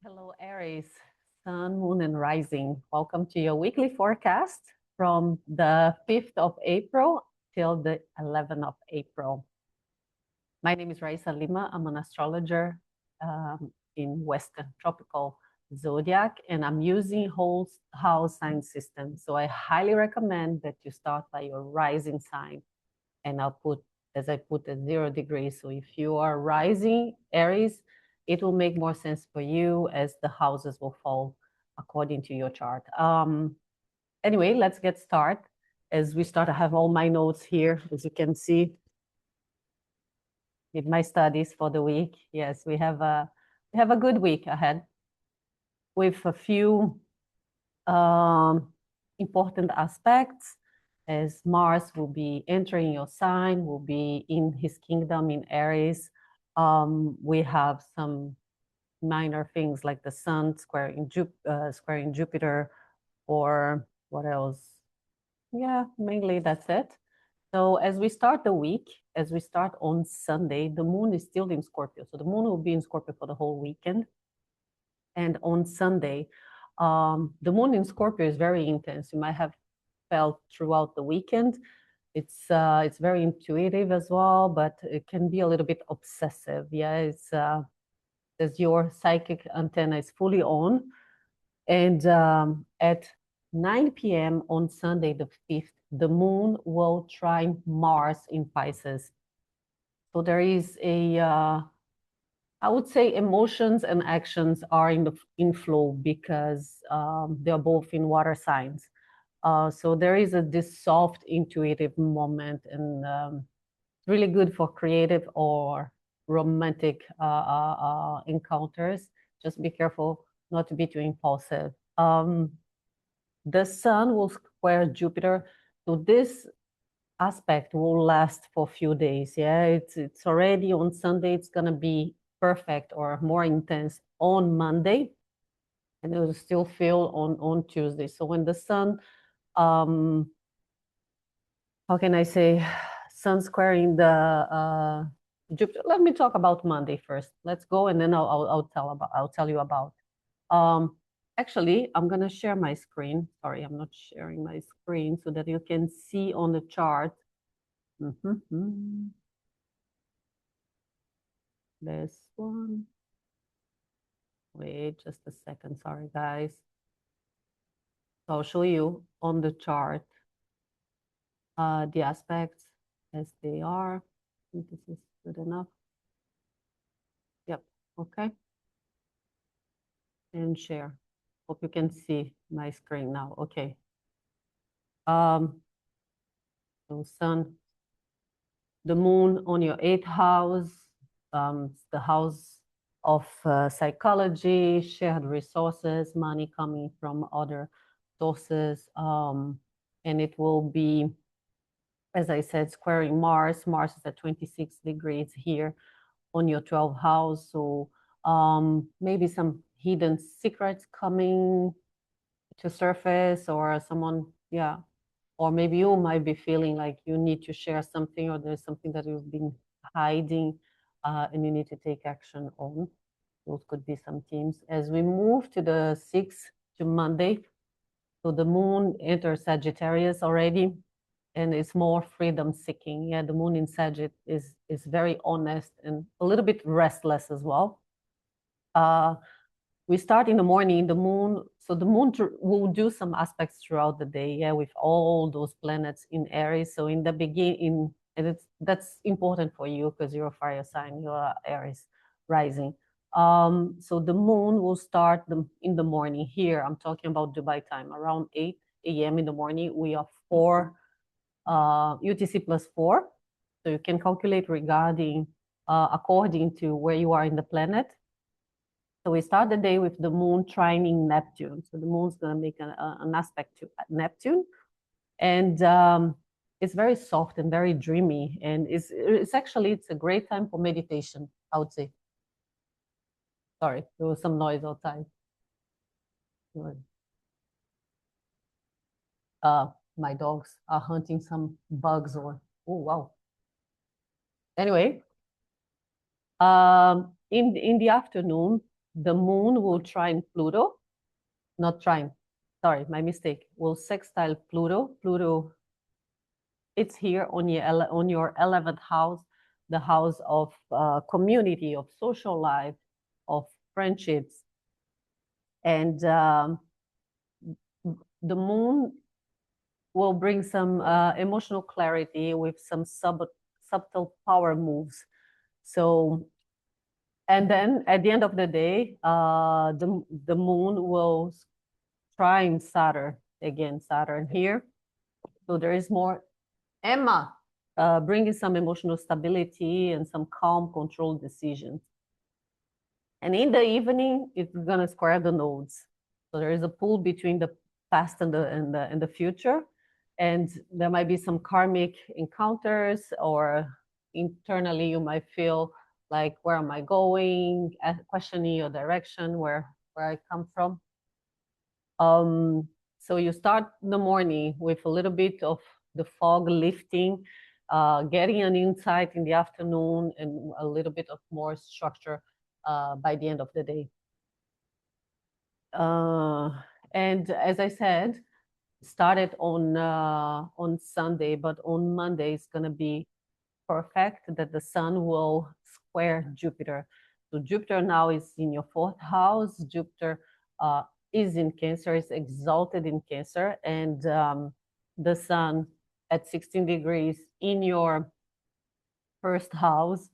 Hello, Aries, Sun, Moon, and Rising. Welcome to your weekly forecast from the 5th of April till the 11th of April. My name is Raisa Lima. I'm an astrologer in Western Tropical Zodiac, and I'm using whole house sign system. So I highly recommend that you start by your rising sign. And I'll put, as I put, at 0 degrees. So if you are rising Aries, it will make more sense for you as the houses will fall according to your chart. Anyway, let's get started. As we start, I have all my notes here, as you can see, with my studies for the week. Yes, we have a good week ahead with a few important aspects, as Mars will be entering your sign, will be in his kingdom in Aries. We have some minor things like the Sun squaring Jupiter, or what else? Yeah, mainly that's it. So as we start the week, as we start on Sunday, the moon is still in Scorpio. So the moon will be in Scorpio for the whole weekend. And on Sunday, the moon in Scorpio is very intense. You might have felt throughout the weekend. It's very intuitive as well, but it can be a little bit obsessive. Yeah, it's as your psychic antenna is fully on. And at 9 p.m. on Sunday the 5th, the moon will trine Mars in Pisces. So there is a I would say emotions and actions are in flow because they're both in water signs. So there is this soft, intuitive moment, and really good for creative or romantic encounters. Just be careful not to be too impulsive. The Sun will square Jupiter, so this aspect will last for a few days. Yeah, it's already on Sunday. It's gonna be perfect or more intense on Monday, and it will still feel on Tuesday. So when the Sun, how can I say, Sun squaring the Jupiter. Let me talk about Monday first. Let's go, and then I'll tell you about. Actually, I'm gonna share my screen. Sorry, I'm not sharing my screen so that you can see on the chart. This one. Wait just a second. Sorry, guys. So I'll show you on the chart the aspects as they are. I think this is good enough. Yep. Okay. And share. Hope you can see my screen now. Okay. So Sun, the moon on your 8th house, the house of psychology, shared resources, money coming from other sources, and it will be, as I said, squaring Mars. Mars is at 26 degrees here on your 12th house, so maybe some hidden secrets coming to surface, or someone, yeah, or maybe you might be feeling like you need to share something, or there's something that you've been hiding and you need to take action on. Those could be some themes. As we move to the 6th, to Monday, so the moon enters Sagittarius already, and it's more freedom seeking. Yeah, the moon in Sagittarius is very honest and a little bit restless as well. We start in the morning, the moon, so the moon will do some aspects throughout the day, yeah, with all those planets in Aries. So in the beginning, and that's important for you because you're a fire sign, you're Aries rising. So the moon will start in the morning here. I'm talking about Dubai time, around 8 a.m. in the morning. We are 4 UTC plus 4. So you can calculate regarding according to where you are in the planet. So we start the day with the moon trining Neptune. So the moon's going to make an aspect to Neptune. And it's very soft and very dreamy. And it's a great time for meditation, I would say. Sorry, there was some noise outside. My dogs are hunting some bugs or, oh, wow. Anyway, in the afternoon, the moon will trine Pluto, not trine, sorry, my mistake, will sextile Pluto. Pluto, it's here on your 11th house, the house of community, of social life, of friendships. And the moon will bring some emotional clarity with some subtle power moves. So, and then at the end of the day, the moon will trine Saturn, again, Saturn here. So there is more Emma, bringing some emotional stability and some calm, controlled decisions. And in the evening, it's gonna square the nodes. So there is a pull between the past and the future, and there might be some karmic encounters, or internally you might feel like, where am I going? Questioning your direction, where I come from. So you start the morning with a little bit of the fog lifting, getting an insight in the afternoon, and a little bit of more structure by the end of the day. And as I said, started on Sunday, but on Monday it's going to be perfect that the sun will square Jupiter. So Jupiter now is in your 4th house. Jupiter is in Cancer, is exalted in Cancer, and the sun at 16 degrees in your 1st house.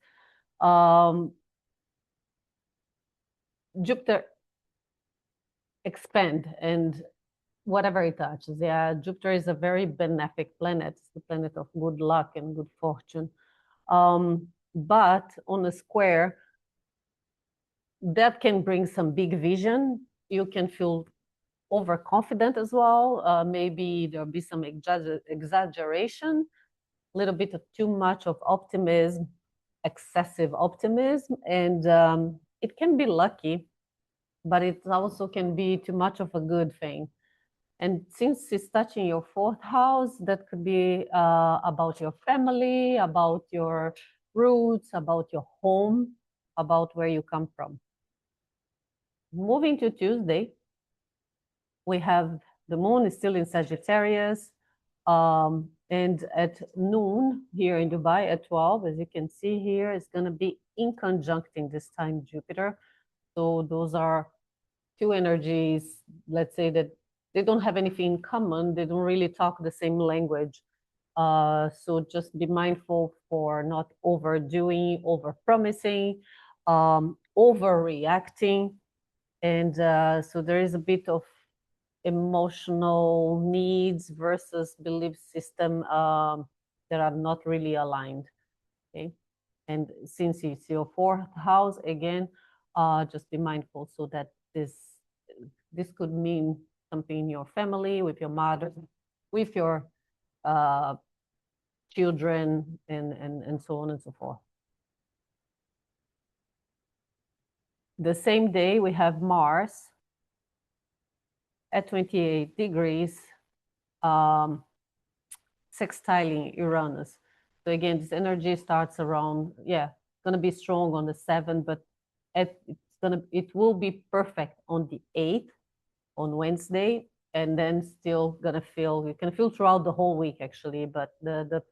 Jupiter expand and whatever it touches. Yeah, Jupiter is a very benefic planet. It's the planet of good luck and good fortune. But on a square, that can bring some big vision. You can feel overconfident as well. Maybe there'll be some exaggeration, a little bit of too much of optimism, excessive optimism, and it can be lucky, but it also can be too much of a good thing. And since it's touching your 4th house, that could be about your family, about your roots, about your home, about where you come from. Moving to Tuesday, we have the moon is still in Sagittarius. And at noon here in Dubai at 12, as you can see here, it's going to be in conjuncting this time Jupiter. So those are two energies, let's say, that they don't have anything in common. They don't really talk the same language. So just be mindful for not overdoing, overpromising, overreacting. And so there is a bit of emotional needs versus belief system that are not really aligned. Okay. And since it's your 4th house, again, just be mindful so that this could mean something in your family, with your mother, with your children, and so on and so forth. The same day, we have Mars at 28 degrees, sextiling Uranus. So again, this energy starts around, going to be strong on the 7th, but it will be perfect on the 8th, on Wednesday, and then still gonna feel, you can feel throughout the whole week actually, but the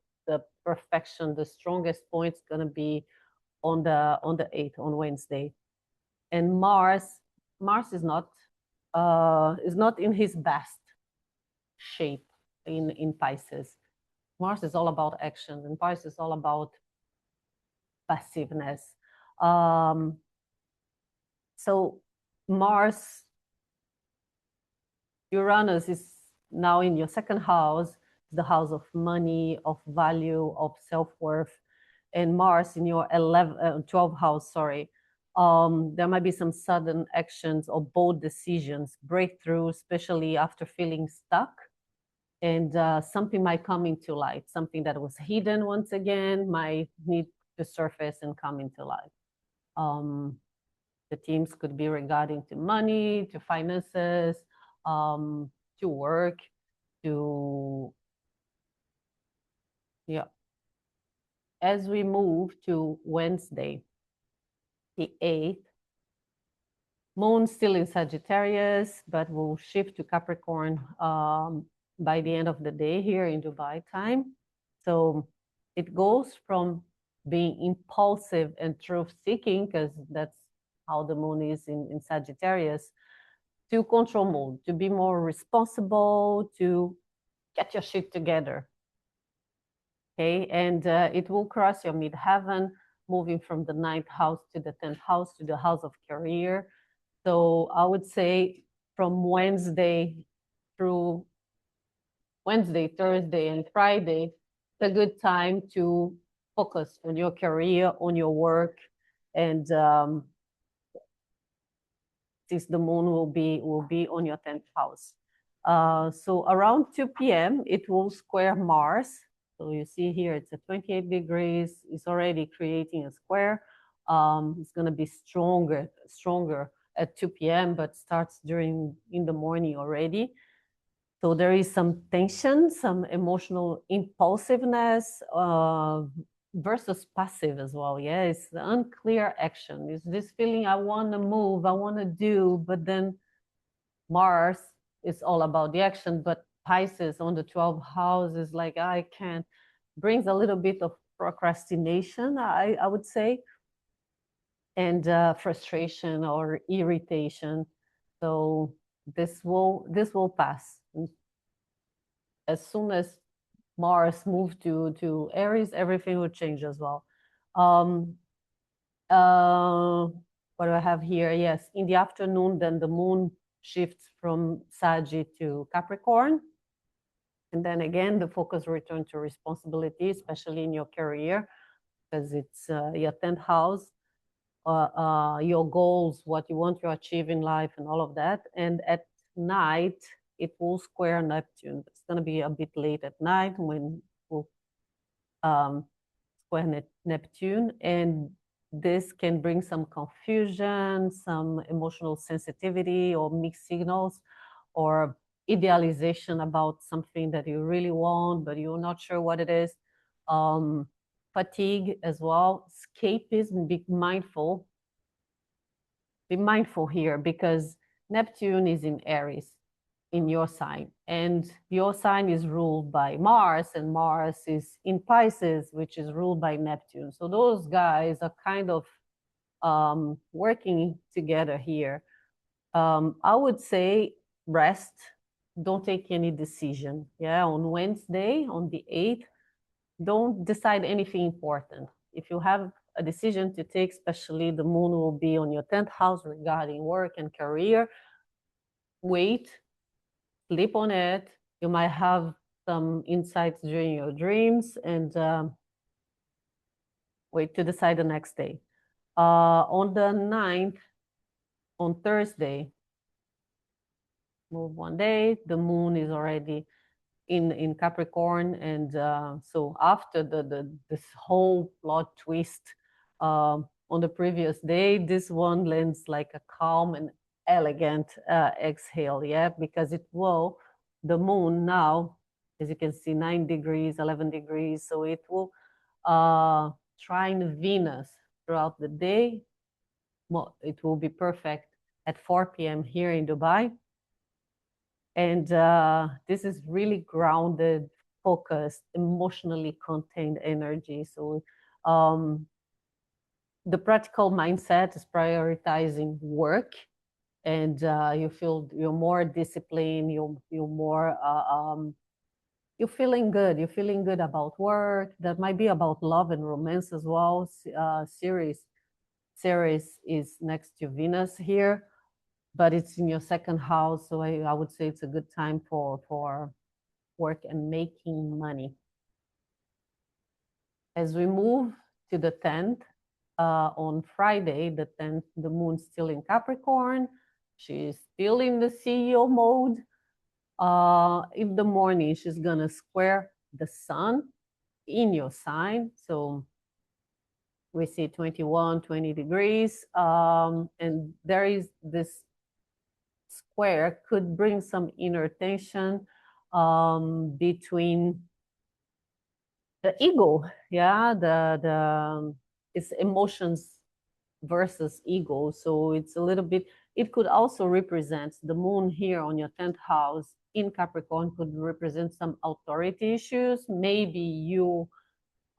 perfection, the strongest point is gonna be on the 8th, on Wednesday. And Mars is not in his best shape in Pisces. Mars is all about action, and Pisces is all about passiveness. So Mars, Uranus is now in your 2nd house, the house of money, of value, of self-worth, and Mars in your 12th house, there might be some sudden actions or bold decisions, breakthrough, especially after feeling stuck. And something might come into light, something that was hidden once again might need to surface and come into light. The themes could be regarding to money, to finances, to work, to, As we move to Wednesday, the 8th, Moon still in Sagittarius, but will shift to Capricorn by the end of the day here in Dubai time. So it goes from being impulsive and truth-seeking, because that's how the moon is in Sagittarius, to control mode, to be more responsible, to get your shit together. Okay, and it will cross your midheaven, moving from the 9th house to the 10th house to the house of career. So I would say from Wednesday through Wednesday, Thursday, and Friday, it's a good time to focus on your career, on your work, and since the moon will be on your 10th house. So around 2 p.m., it will square Mars. So you see here, it's at 28 degrees. It's already creating a square. It's going to be stronger at 2 p.m., but starts in the morning already. So there is some tension, some emotional impulsiveness versus passive as well. Yeah, it's the unclear action. It's this feeling, I want to move, I want to do, but then Mars is all about the action, but Pisces on the 12th house is like, I can't, brings a little bit of procrastination, I would say, and frustration or irritation. So this will pass. As soon as Mars moved to Aries, everything would change as well. What do I have here? Yes, in the afternoon, then the moon shifts from Sagittarius to Capricorn. And then again, the focus returns to responsibility, especially in your career, because it's your 10th house, your goals, what you want to achieve in life, and all of that. And at night, it will square Neptune. It's going to be a bit late at night when we'll square Neptune, and this can bring some confusion, some emotional sensitivity, or mixed signals, or idealization about something that you really want, but you're not sure what it is. Fatigue as well, escapism, be mindful. Be mindful here, because Neptune is in Aries, in your sign, and your sign is ruled by Mars, and Mars is in Pisces, which is ruled by Neptune. So those guys are kind of working together here. I would say rest, don't take any decision. Yeah, on Wednesday, on the 8th, don't decide anything important. If you have a decision to take, especially the moon will be on your 10th house regarding work and career, wait, sleep on it. You might have some insights during your dreams, and wait to decide the next day. On the 9th, on Thursday, move one day, the moon is already in Capricorn, and so after this whole plot twist on the previous day, this one lands like a calm and elegant exhale, yeah, because the moon now, as you can see, 9 degrees, 11 degrees, so it will trine Venus throughout the day. Well, it will be perfect at 4 p.m. here in Dubai. And this is really grounded, focused, emotionally contained energy. So the practical mindset is prioritizing work, and you feel you're more disciplined, you're more you're feeling good. You're feeling good about work. That might be about love and romance as well. Ceres is next to Venus here, but it's in your second house. So I would say it's a good time for work and making money. As we move to the 10th, on Friday, the 10th, the moon's still in Capricorn. She's still in the CEO mode. In the morning, she's gonna square the sun in your sign. So we see 21, 20 degrees. And there is this square could bring some inner tension between the ego, yeah, it's emotions versus ego. So it's a little bit, It could also represent the moon here on your 10th house in Capricorn, could represent some authority issues. Maybe you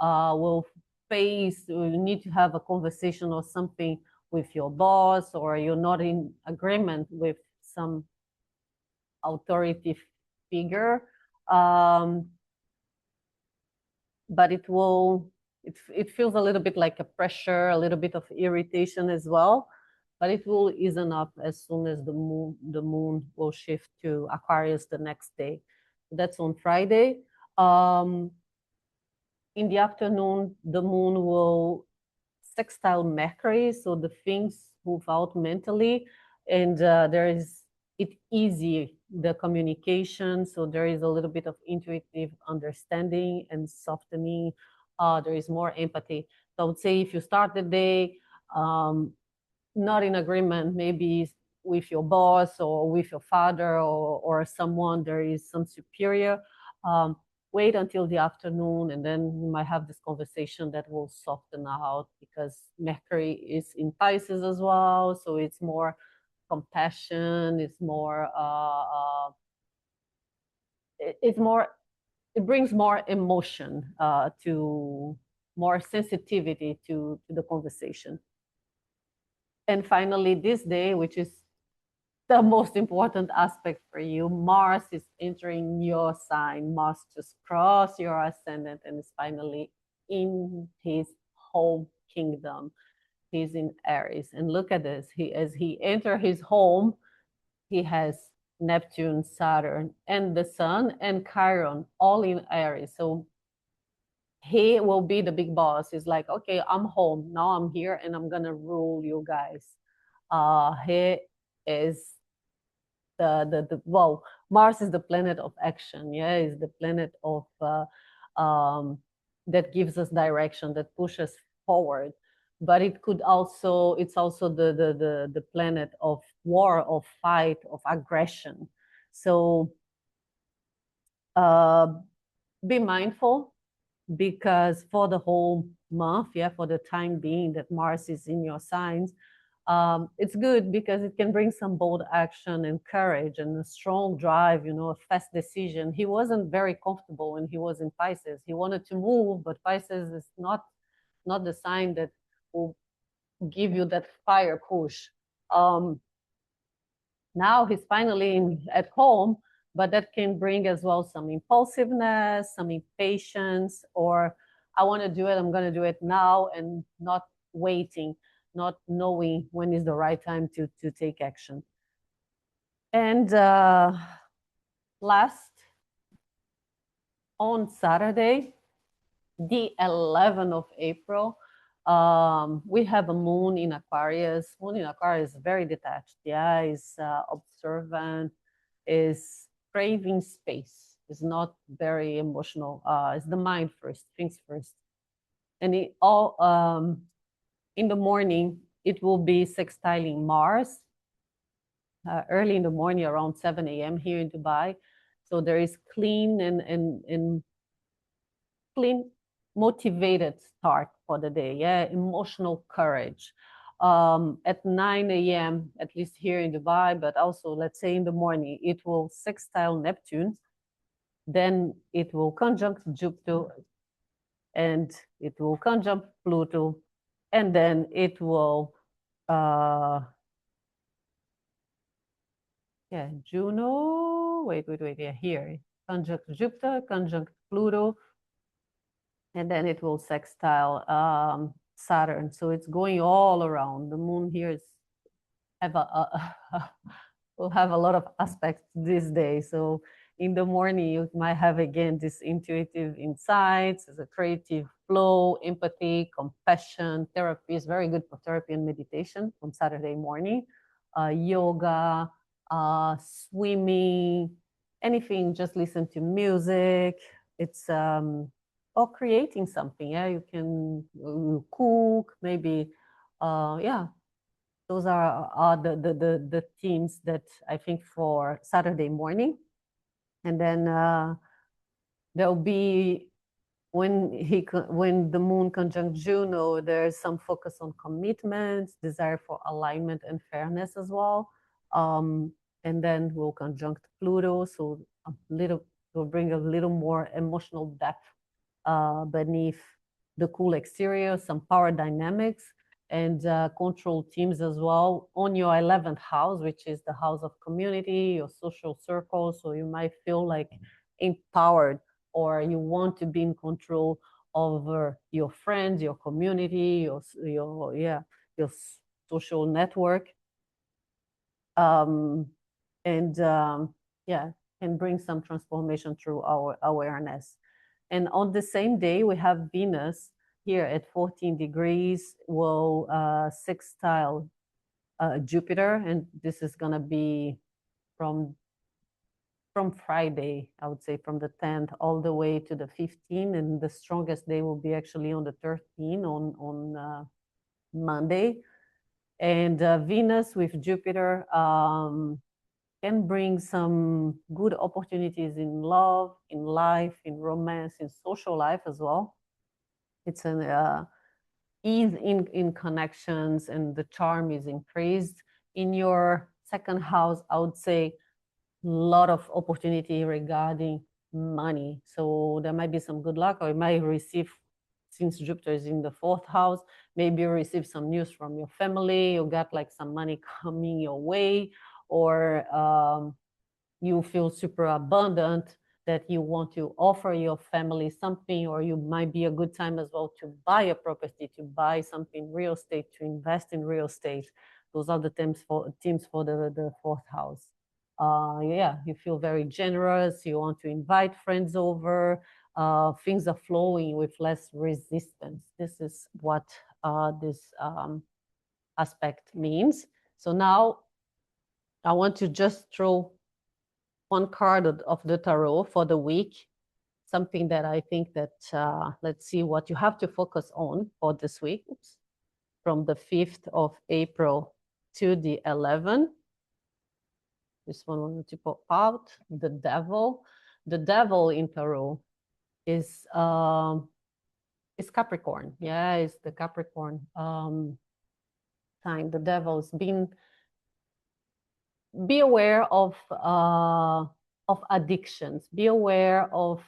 will face, you need to have a conversation or something with your boss, or you're not in agreement with some authority figure. But it feels a little bit like a pressure, a little bit of irritation as well, but it will ease up as soon as the moon will shift to Aquarius the next day. That's on Friday. In the afternoon, the moon will sextile Mercury, so the things move out mentally, and there is it easy the communication. So there is a little bit of intuitive understanding and softening. There is more empathy. So I would say if you start the day not in agreement, maybe with your boss or with your father or someone, there is some superior. Wait until the afternoon, and then you might have this conversation that will soften out, because Mercury is in Pisces as well, so it's more compassion, it's more it brings more emotion, to more sensitivity to the conversation. And finally, this day, which is the most important aspect for you, Mars is entering your sign. Mars just crossed your ascendant and is finally in his home kingdom. He's in Aries. And look at this. As he enters his home, he has Neptune, Saturn, and the Sun and Chiron all in Aries. So he will be the big boss. He's like, okay, I'm home. Now I'm here and I'm going to rule you guys. He is well, Mars is the planet of action. Yeah, is the planet of that gives us direction, that pushes forward. But it's also the planet of war, of fight, of aggression. So be mindful, because for the whole month, yeah, for the time being that Mars is in your signs, it's good because it can bring some bold action and courage and a strong drive, a fast decision. He wasn't very comfortable when he was in Pisces. He wanted to move, but Pisces is not the sign that will give you that fire push. Now he's finally at home, but that can bring as well some impulsiveness, some impatience, or I want to do it, I'm going to do it now, and not waiting, not knowing when is the right time to take action. And last, on Saturday, the 11th of April, we have a moon in Aquarius. Moon in Aquarius is very detached. Yeah, is observant, is craving space, is not very emotional. It's the mind first, things first. And it all in the morning, it will be sextiling Mars early in the morning, around 7 a.m. here in Dubai. So there is clean and clean, motivated start for the day. Yeah, emotional courage. At 9 a.m., at least here in Dubai, but also let's say in the morning, it will sextile Neptune. Then it will conjunct Jupiter, and it will conjunct Pluto, and then it will Juno, wait, yeah, here, conjunct Jupiter, conjunct Pluto, and then it will sextile Saturn. So it's going all around. The moon here is will have a lot of aspects this day. So in the morning, you might have again this intuitive insights, a creative flow, empathy, compassion. Therapy is very good for therapy and meditation on Saturday morning. Yoga, swimming, anything, just listen to music. It's or creating something. Yeah, you can cook, maybe. Yeah, those are the themes that I think for Saturday morning. And then there'll be when the moon conjunct Juno, there's some focus on commitments, desire for alignment and fairness as well. And then will conjunct Pluto, so a little will bring a little more emotional depth beneath the cool exterior, some power dynamics and control teams as well on your 11th house, which is the house of community, your social circle. So you might feel like empowered, or you want to be in control over your friends, your community, your social network. Um, and yeah, can bring some transformation through our awareness. And on the same day, we have Venus here at 14 degrees, will sextile Jupiter, and this is going to be from Friday, I would say from the 10th all the way to the 15th, and the strongest day will be actually on the 13th on Monday. And Venus with Jupiter can bring some good opportunities in love, in life, in romance, in social life as well. It's an ease in connections, and the charm is increased. In your second house, I would say a lot of opportunity regarding money. So there might be some good luck, or you might receive, since Jupiter is in the fourth house, maybe you receive some news from your family, you got like some money coming your way, or you feel super abundant that you want to offer your family something, or you might be a good time as well to buy a property, to buy something real estate, to invest in real estate. Those are the themes for the fourth house. Yeah, you feel very generous. You want to invite friends over. Things are flowing with less resistance. This is what this aspect means. So now I want to just throw one card of the tarot for the week, something that I think that, let's see what you have to focus on for this week. Oops. From the 5th of April to the 11th. This one wanted to pop out, the devil. The devil in tarot is Capricorn. Yeah, it's the Capricorn sign. The devil's been, be aware of addictions. Be aware of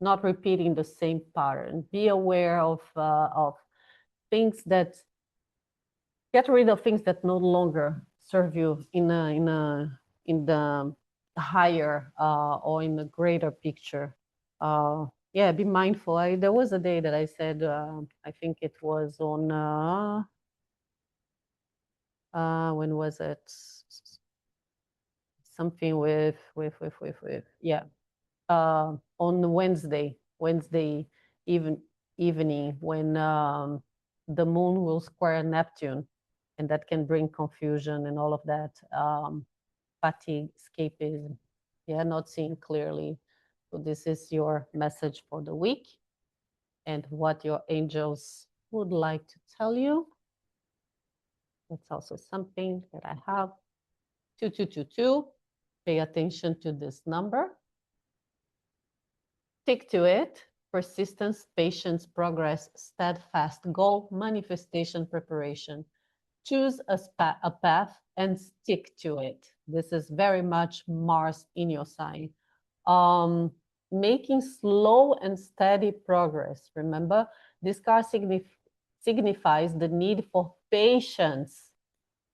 not repeating the same pattern. Be aware of things that, get rid of things that no longer serve you in the higher or in the greater picture. Yeah, be mindful. There was a day that I said, I think it was on, when was it? Something with, yeah, on Wednesday evening, when the moon will square Neptune, and that can bring confusion and all of that, fatigue, escapism, yeah, not seeing clearly. So this is your message for the week, and what your angels would like to tell you. That's also something that I have. 2222. Pay attention to this number. Stick to it. Persistence, patience, progress, steadfast goal, manifestation, preparation. Choose a path and stick to it. This is very much Mars in your sign. Making slow and steady progress. Remember, this card signifies the need for patience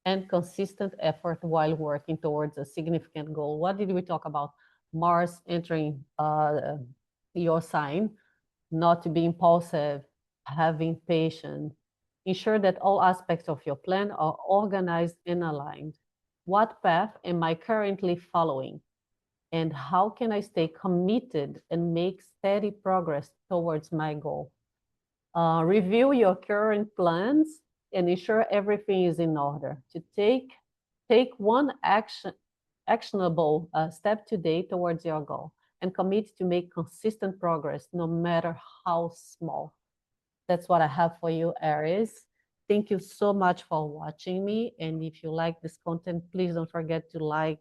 and consistent effort while working towards a significant goal. What did we talk about? Mars entering your sign, not to be impulsive, having patience. Ensure that all aspects of your plan are organized and aligned. What path am I currently following? And how can I stay committed and make steady progress towards my goal? Review your current plans and ensure everything is in order. To take one actionable step today towards your goal, and commit to make consistent progress no matter how small. That's what I have for you, Aries. Thank you so much for watching me. And if you like this content, please don't forget to like,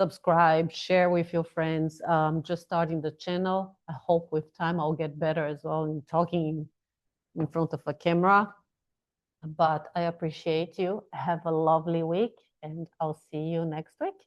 subscribe, share with your friends. Just starting the channel. I hope with time I'll get better as well in talking in front of a camera. But I appreciate you. Have a lovely week, and I'll see you next week.